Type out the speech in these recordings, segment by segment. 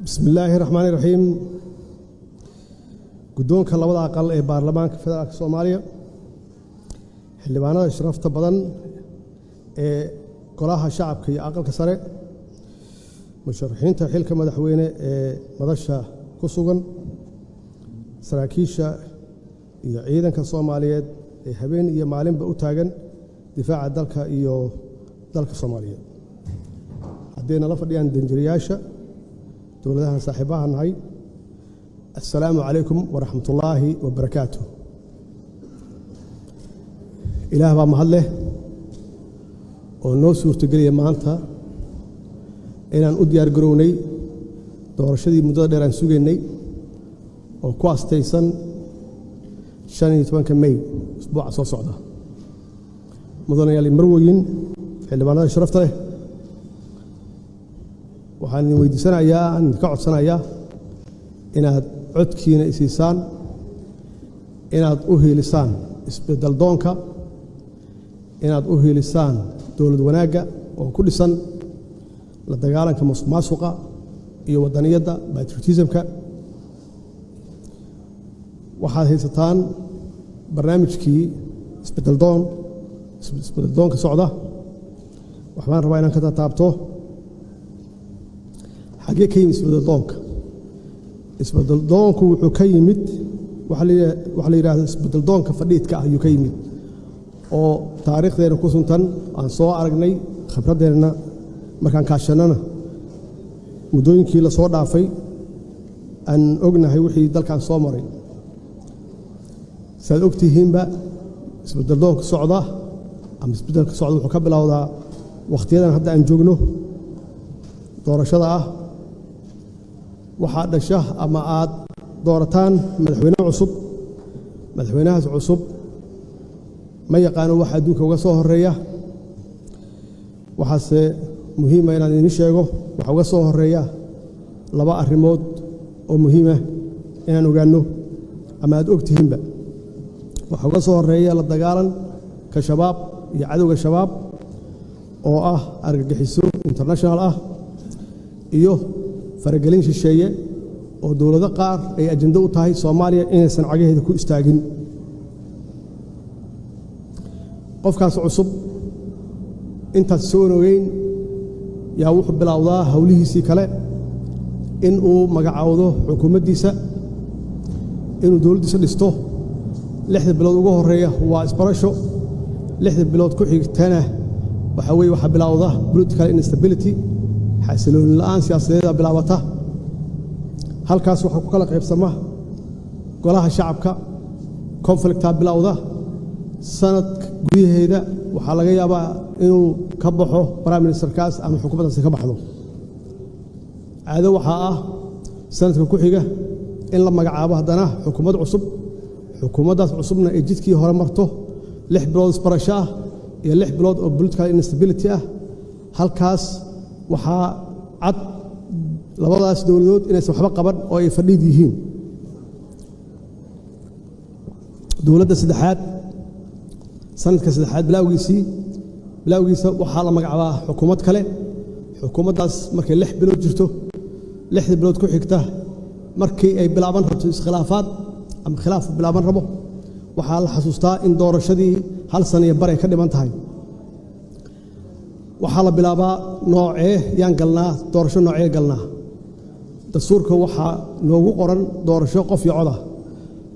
بسم الله الرحمن الرحيم guddoonka labada aqal ee baarlamaanka federaalka Soomaaliya xildhibaanada sharafta badan ee golaha shacabka iyo aqalka sare musharaxiinta xilka madaxweyne ee madasha ku sugan saraakiisha iyo ciidanka Soomaaliyeed ee habeen iyo maalinba u taagan difaaca dalka iyo dalka Soomaaliyeed haddayna la fadhiyaan danjirayaasha dowladaha saaxiibaha nahay السلام عليكم ورحمة الله وبركاته إله بام هله ونو سورة قرية مانتا إن أديار قروني دور شدي مدادر أن سوغيني وكواس تيسن شاني يتوان كمي أسبوع صو صعدة مدانا يالي مرويين اللي بانا شرفته وحاني ويدي سنة إياه أن نكعد سنة إياه inaad codkiina isiisaan inaad u hiilisaan isbedel doonka inaad u hiilisaan dawlad wanaagga oo ku dhisan la dagaalanka musuqmaasuqa iyo wadaniyadda patriotismka waxaad haysataan barnaamijkii isbedel doonka socda waxaan rabaa inaan ka taabto xagee ka yimid isbedel doonka isbedel doonku wuxuu ka yimid waxa la yiraahdo isbedel doonka fadhiidka ayuu ka yimid oo taariikhdeena ku suntan aan soo aragnay khibradeena markaan kaashanana mudooyinkii la soo dhaafay aan ognahay wixii dalkan soo maray saad ogtihiinba isbedel doonka socda ama isbedelka socda wuxuu ka bilowdaa waqtiyadan hadda aan joogno doorashada ah waxaa dhasha ama aad doorataan madaxweyne cusub madaxweynahaas cusub ma yaqaano waxa adduunka uga soo horeeya waxaase muhiim ah inaan idin sheego waxa uga soo horeeya laba arrimood oo muhiim ah inaan ogaano ama aad ogtihiinba waxa uga soo horeeya la dagaalan ka shabaab iyo cadowga shabaab oo ah argagixiso international ah iyo faragelin shisheeye oo dawlado qaar ay ajando u tahay Soomaaliya inaysan cagaheeda ku istaagin qofkaas cusub intaas soo nogeyn yaa wuxuu bilowdaa hawlihiisii kale in uu magacaawdo xukuumaddiisa inuu dawladdiisa dhisto 6 bilood ugu horeeya waa isbarasho 6 bilood ku xigtana waxa bilowda political instability xasilooni la'aan siyaasadeed bilaabata halkaas waxa ku kala qaybsama golaha shacabka conflict bilowda sanad gudaheeda waxa laga yaabaa inuu ka baxo prime minister kaas ama xukuumaddaas ka baxdo caado waxa ah sanadka ku xiga in la magacaabo hadana xukuumad cusub xukuumaddaas cusubna ay jidkii hore marto 6 bilood isbarasho ah iyo 6 bilood oo political instability ah halkaas waxaa cad labadaas dawladood inaysan waxba qaban oo ay fadhiid yihiin dawladda saddexaad sanadka saddexaad bilowgiisa waxaa la magacaabaa xukuumad kale xukuumaddaas markay 6 bilood jirto 6 bilood ku xigta markii ay bilaaban rabto iskhilaafaad ama khilaaf bilaaban rabo waxaa la xasuustaa in doorashadii hal sano iyo bar ay ka dhiman tahay waxaa la bilaabaa noocee yaan galnaa doorasho noocee galnaa dastuurka waxaa noogu qoran doorasho qof iyo coda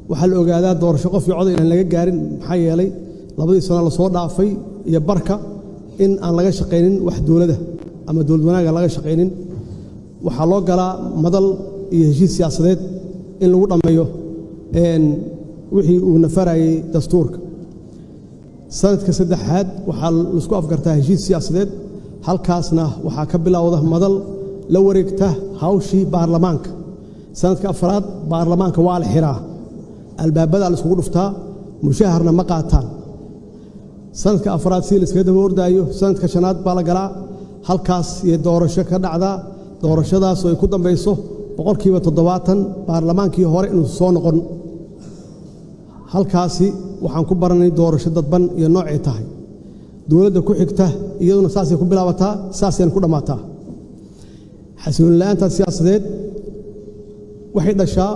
waxaa la ogaadaa doorasho qof iyo coda inaan laga gaarin maxaa yeelay labadii sano la soo dhaafay iyo barka in aan laga shaqaynin wax dawladda ama dawlad wanaagga laga shaqaynin waxaa loo galaa madal iyo heshiis siyaasadeed in lagu dhammeeyo wixii uu nafarayay dastuurka sanadka saddexaad waxaa la isku afgartaa heshiis siyaasadeed halkaasna waxaa ka bilowda madal la wareegta hawshii baarlamaanka sanadka afraad baarlamaanka waa la xiraa albaabada la iskugu dhuftaa mushaharna ma qaataan sanadka afraad si la iskaga daba ordaayo sanadka shanaad baa la galaa halkaas iyo doorasho ka dhacdaa doorashadaas oo ay ku dambayso 70% baarlamaankii hore inuu soo noqon halkaasi waxaan ku baranay doorasho dadban iyo noocay tahay dawladda ku xigta iyaduna saasay ku bilaabataa saasayna ku dhamaataa xasilooni la'aanta siyaasadeed waxay dhashaa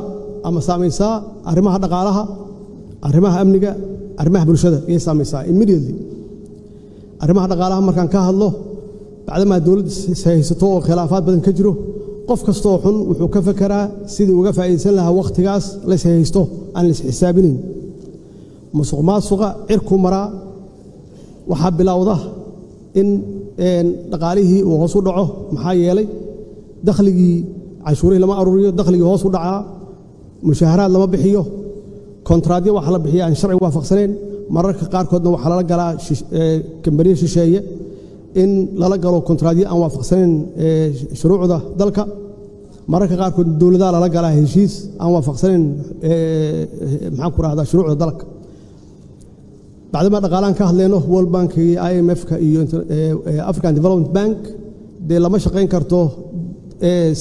ama saamaysaa arrimaha dhaqaalaha arrimaha amniga arrimaha bulshada ayay saamaysaa immediately arrimaha dhaqaalaha markaan ka hadlo bacdama dawladda haysato oo khilaafaad badan ka jiro qof kasta oo xun wuxuu ka fakaraa sidii uga faa'iideysan lahaa waqtigaas la haysto aan la xisaabinin musuqmaasuqa cirku maraa waxaa bilowda in dhaqaalihii uu hoos u dhaco maxaa yeelay dakhligii cashuurihii lama aruuriyo dakhligii hoos u dhacaa mushaaharaad lama bixiyo kontraadyo waxa la bixiya aan sharci waafaqsaneen mararka qaarkoodna waxaa lala galaa kambaniyo shisheeye in lala galo kontraadyo aan waafaqsaneen shuruucda dalka mararka qaarkood dowladaha lala galaa heshiis aan waafaqsaneen maxaan ku rahdaa shuruucda dalka bacdama dhaqaalaan ka hadleyno World Bank iyo IMF-ka iyo African Development Bank dee lama shaqayn karto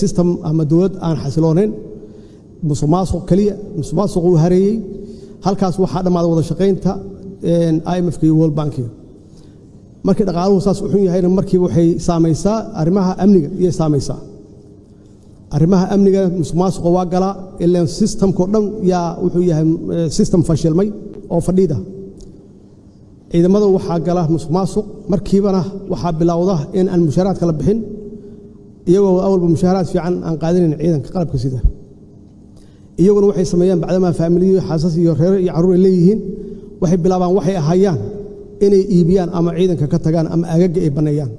system ama dowlad aan xasiloonayn musuqmaasuq kaliya musuqmaasuq uu hareeyay halkaas waxaa dhamaaday wada shaqaynta IMF-ka iyo World Bank markii dhaqaaluhu saas u xun yahayna markii waxay saamaysaa arrimaha amniga iyo saamaysaa arrimaha amniga musuqmaasuqa waa gala ilaa systemko dhan yaa wuxuu yahay system fashilmay oo fadhiida ciidamada waxaa gala musuqmaasuq markiibana waxaa bilowda in aan mushaaraadka la bixin iyagoo awalba mushaaraad fiican aan qaadanayn ciidanka qalabka sida iyaguna waxay sameeyaan bacdama faamiliyo xaasas iyo reer iyo caruur ay leeyihiin waxay bilaabaan waxay ahayaan inay iibiyaan ama ciidanka ka tagaan ama agaga ay baneeyaan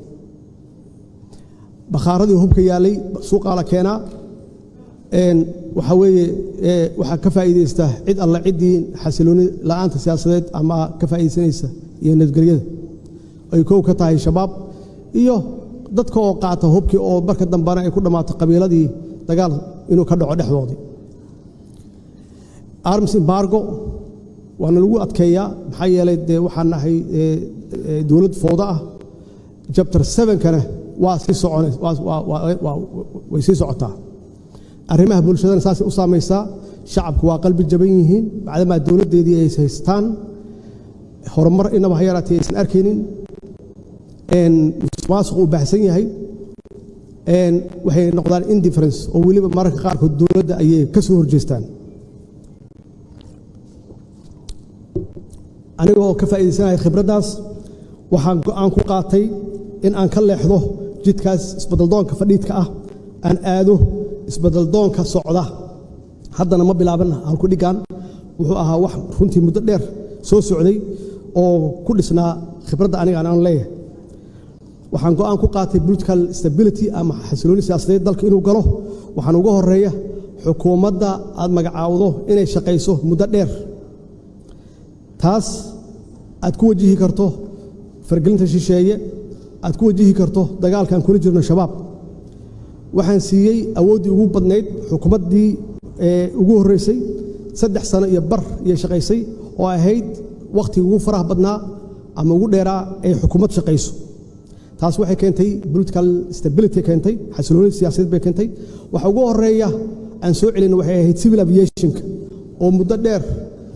bakhaaradii hubka yaalay suuqa la keenaa waxa weeye waxa ka faa'iideysta cid alla cidii xasilooni la'aanta siyaasadeed ama ka faa'iideysanaysa iyo nabadgelyada ay koow ka tahay shabaab iyo dadka oo qaata hubkii oo marka dambana ay ku dhamaato qabiiladii dagaal inuu ka dhaco dhexdoodii arms embargo waana lagu adkeeyaa maxaa yeelay dee waxaan nahay dowlad fooda ah chapter 7-kana waa sii soconay way sii socotaa arrimaha bulshadana saas u saamaysaa shacabku waa qalbi jaban yihiin bacdama dowladdeedii ay haystaan horumar inaba ha yaraatee aysan arkaynin musuqmaasuqu u baahsan yahay waxay noqdaan indifference oo weliba mararka qaarkood dowladda ayay ka soo horjeestaan anigoo ka faa'iideysanaya khibraddaas waxaan go'aan ku qaatay in aan ka leexdo jidkaas isbeddeldoonka fadhiidka ah aan aado isbeddeldoonka socda haddana ma bilaaban halku dhigaan wuxuu ahaa wax runtii muddo dheer soo socday oo ku dhisnaa khibradda aniga aan leeyahay waxaan go'aan ku qaatay political stability ama xasilooni siyaasadeed dalka inuu galo waxaan uga horeeya xukuumadda aad magacaawdo inay shaqayso muddo dheer taas aad ku wajihi karto fargelinta shisheeye aad ku wajihi karto dagaalkan kula jirno shabaab waxaan siiyey awooddii ugu badnayd xukuumaddii ugu horreysay 3 sano iyo bar iyo shaqaysay oo ahayd waqtigii ugu faraha badnaa ama ugu dheeraa ee xukuumad shaqayso taas waxay keentay political stability keentay xasilooni siyaasadeed bay keentay waxa ugu horeeya aan soo celin waxay ahayd civil aviation oo muddo dheer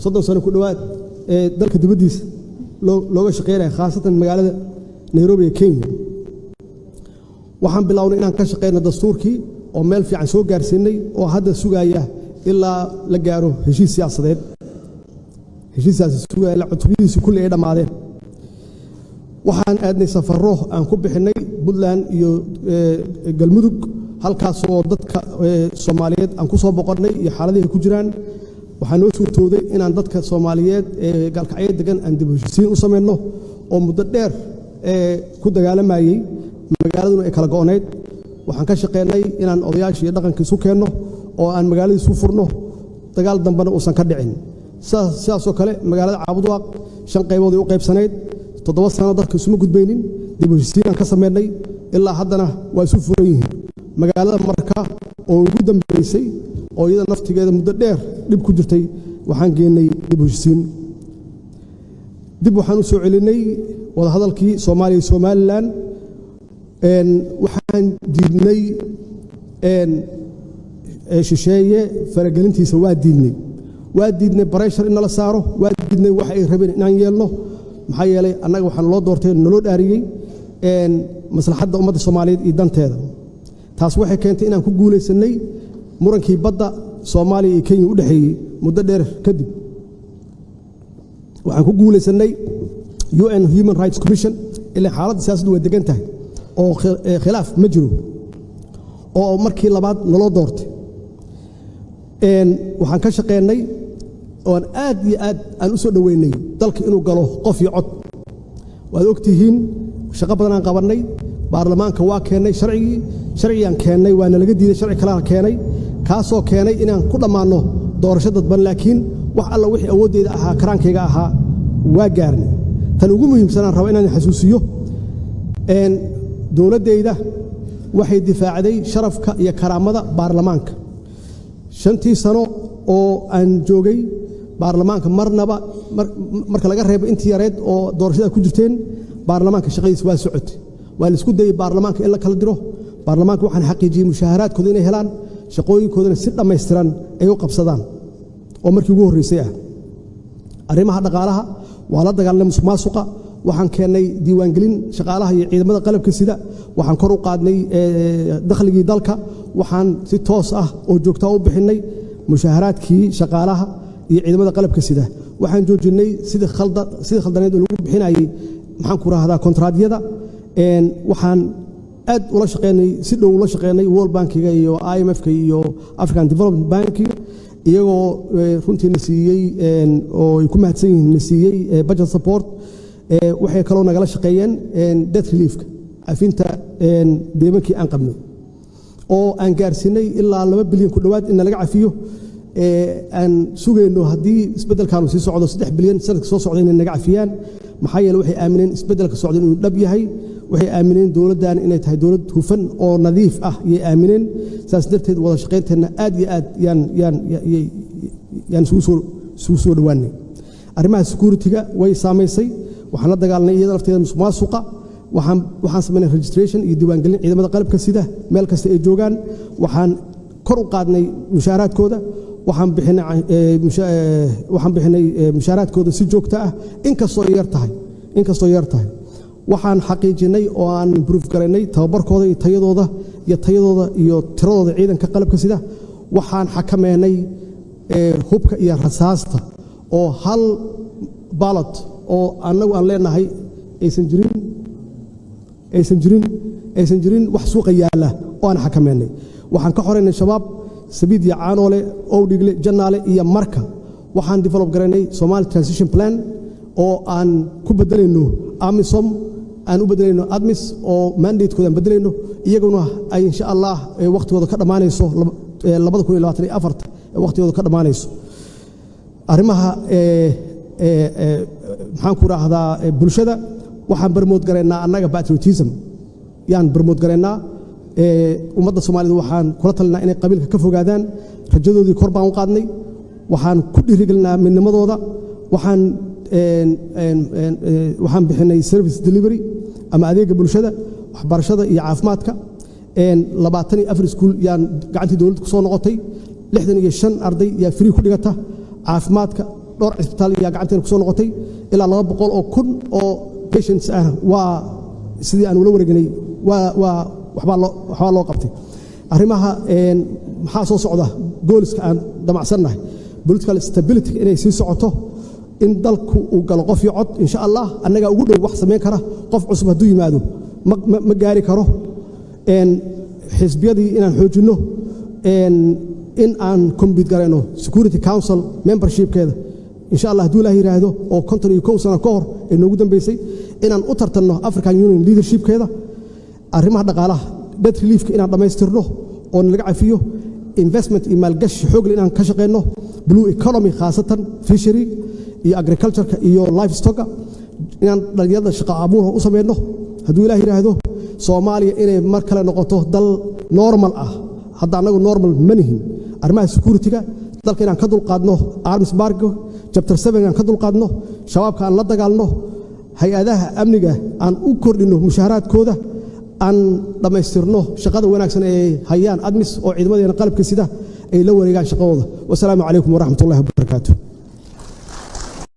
30 sano ku dhawaad dalka dibadiisa looga shaqeynaya khaasatan magaalada Nairobi ee Kenya waxaan bilownay inaan ka shaqeyno dastuurkii oo meel fiican soo gaarsiinay oo hadda sugaya ilaa la gaaro heshiis siyaasadeed heshiisaas sugaya la cutubadiisa kulli ay dhamaadeen waxaan aadnay safarro aan ku bixinay Puntland iyo Galmudug halkaas oo dadka Soomaaliyeed aan ku soo boqornay iyo xaaladaha ku jiraan waxaan noo suurtooday inaan dadka Soomaaliyeed ee galkacyo degan aan dib u heshiisiin u sameeyno oo muddo dheer ku dagaalamayay magaaladuna ay kala go'oneyd waxaan ka shaqeynay inaan odayaashii dhaqanka isu keenno oo aan magaalada isu furno dagaal dambana uusan ka dhicin sidaas oo kale magaalada Caabudwaaq 5 qaybood u qaybsaneyd 7 sano dadka isuma gudbaynin dib u heshiisiin aan ka sameynay ilaa haddana waa isu furan yihiin magaalada marka oo ugu dambeysay oo iyada naftigeeda muddo dheer dib ku jirtay waxaan geenay dib u heshiisiin dib waxaan u soo celinay wada hadalkii Soomaaliya iyo Somaliland waxaan diidnay shisheeye faragelintiisa waa diidnay pressure in la saaro waa diidnay wax ay rabeen inaan yeelno maxaa yeelay annaga waxaan loo doortay naloo dhaariyay maslaxadda ummadda Soomaaliyeed iyo danteeda taas waxay keentay inaan ku guuleysanay murankii badda Soomaaliya iyo Kenya u dhaxeeyay muddo dheer kadib waxaan ku guuleysanay UN Human Rights Commission ilaa xaaladda siyaasaddu way degan tahay oo khilaaf ma jiro oo markii labaad naloo doortay waxaan ka shaqeynay oo aad iyo aad aan u soo dhaweynay dalka inuu galo qof iyo cod waad ogtihiin shaqo badan aan qabanay baarlamaanka waa keenay sharciyan keenay waana laga diiday sharci kale keenay kaasoo keenay inaan ku dhamaano doorasho dadban laakiin wax alla wixii awoodeeda ahaa karaankayga ahaa waa gaarnay tan ugu muhiimsan aan rabo inaan xasuusiyo dowladdeeda waxay difaacday sharafka iyo karaamada baarlamaanka 5 sano oo aan joogay baarlamaanka marka laga reebo intii yareed oo doorashada ku jirteen baarlamaanka shaqadiisa waa socotay waa la isku dayay baarlamaanka in la kala diro baarlamaanka waxaan xaqiijiyay mushaharaadkooda inay helaan shaqooyinkoodana si dhammaystiran ay u qabsadaan oo markii ugu horreysay arrimaha dhaqaalaha waa la dagaalanay musuqmaasuqa waxaan keennay diiwaangelin shaqaalaha iyo ciidamada qalabka sida waxaan kor u qaadnay dakhligii dalka waxaan si toos ah oo joogto u bixinay mushaharaadkii shaqaalaha iyo ciidamada qalabka sida waxaan joojinay sidii khaldaneed oo lagu bixinayay maxaan ku raahdaa kontraadyada waxaan aad ula shaqeynay si dhow ula shaqeynay World Bankiga iyo IMF-ka iyo African Development Bankiga iyagoo runtiina siiyey oo ay ku mahadsan yihiin siiyey budget support waxay kaloo nagala shaqeeyeen debt relief-ka afinta deemankii aan qabnay oo aan gaarsinay ilaa 2 bilyan ku dhawaad in laga cafiyo aan sugayno haddii isbeddelkaanu sii socdo 3 bilyan sanadka soo socda inay naga cafiyaan maxaa yeelay waxay aamineen isbeddelka socda inuu dhab yahay waxay aamineen dowladdan inay tahay dowlad hufan oo nadiif ah ayay aamineen saas darteed wada shaqeynteena aad iyo aad yaan isugu soo dhawaanay arrimaha security-ga way saamaysay waxaan la dagaalanay iyada lafteeda musuqmaasuqa waxaan sameynay registration iyo diiwaangelin ciidamada qalabka sida meel kasta ay joogaan waxaan kor u qaadnay mushaharaadkooda waxaan bixinay mushaharaadkooda si joogto ah inkastoo yar tahay waxaan xaqiijinay oo aan improve garaynay tababarkooda iyo tayadooda iyo tiradooda ciidanka qalabka sida waxaan xakameynay hubka iyo rasaasta oo hal ballot oo annagu aan leenahay aysan jirin wax suuqa yaala oo aan xakameynay waxaan ka xoreynay shabaab sabiid iyo caanoole owdhigle jannaale iyo marka waxaan develop garaynay Somali Transition Plan oo aan ku bedelayno AMISOM aan u bedelayno ADMIS oo mandate-kooda aan bedelayno iyaguna ay insha Allah waqtigooda ka dhamaanayso 2024 waqtigooda ka dhamaanayso arrimaha maxaan ku raahdaa bulshada waxaan barmood garaynaa annaga patriotism yaan barmood garaynaa ummadda Soomaalida waxaan kula talinaa inay qabiilka ka fogaadaan rajadoodii kor baan u qaadnay waxaan ku dhiirigelinaa midnimadooda waxaan bixinay service delivery ama adeega bulshada waxbarashada iyo caafimaadka 24 iskuul yaan gacantii dowladda ku soo noqotay 65 arday yaa free ku dhigata caafimaadka dhowr isbitaal yaa gacanteena ku soo noqotay ilaa 200 oo kun oo patients ah waa sidii aan ula wareegnay waxbaa loo qabtay arrimaha maxaa soo socda gooliska aan damacsannahay political stability inay sii socoto in dalku uu galo qof iyo cod insha Allah annaga ugu dhow wax sameyn kara qof cusub hadduu yimaado ma gaari karo xisbiyadii inaan xoojinno in aan compete garayno Security Council membership-keeda insha Allah hadduu Ilaahay yiraahdo oo 51 sano ka hor ee noogu dambeysay inaan u tartanno African Union leadership-keeda arrimaha dhaqaalaha debt relief-ka inaan dhamaystirno oo laga cafiyo investment iyo maalgashi xoog leh inaan ka shaqeyno blue economy khaasatan fishery iyo agriculture-ka iyo livestock inaan dhalinyarada shaqo abuur u sameeyno hadduu Ilaahay yiraahdo Soomaaliya inay mar kale noqoto dal normal ah hadda anagu normal manihin arrimaha security-ga dalka inaan ka dulqaadno arms embargo chapter 7 aan ka dulqaadno shabaabka aan la dagaalno hay-adaha amniga aan u kordhino mushaharaadkooda aan dhamaystirno shaqada wanaagsan ee hayaan ADMIS oo ciidamadeena qalabka sida ay la wareegaan shaqadooda wassalaamu calaykum waraxmatullaahi wabarakaatuh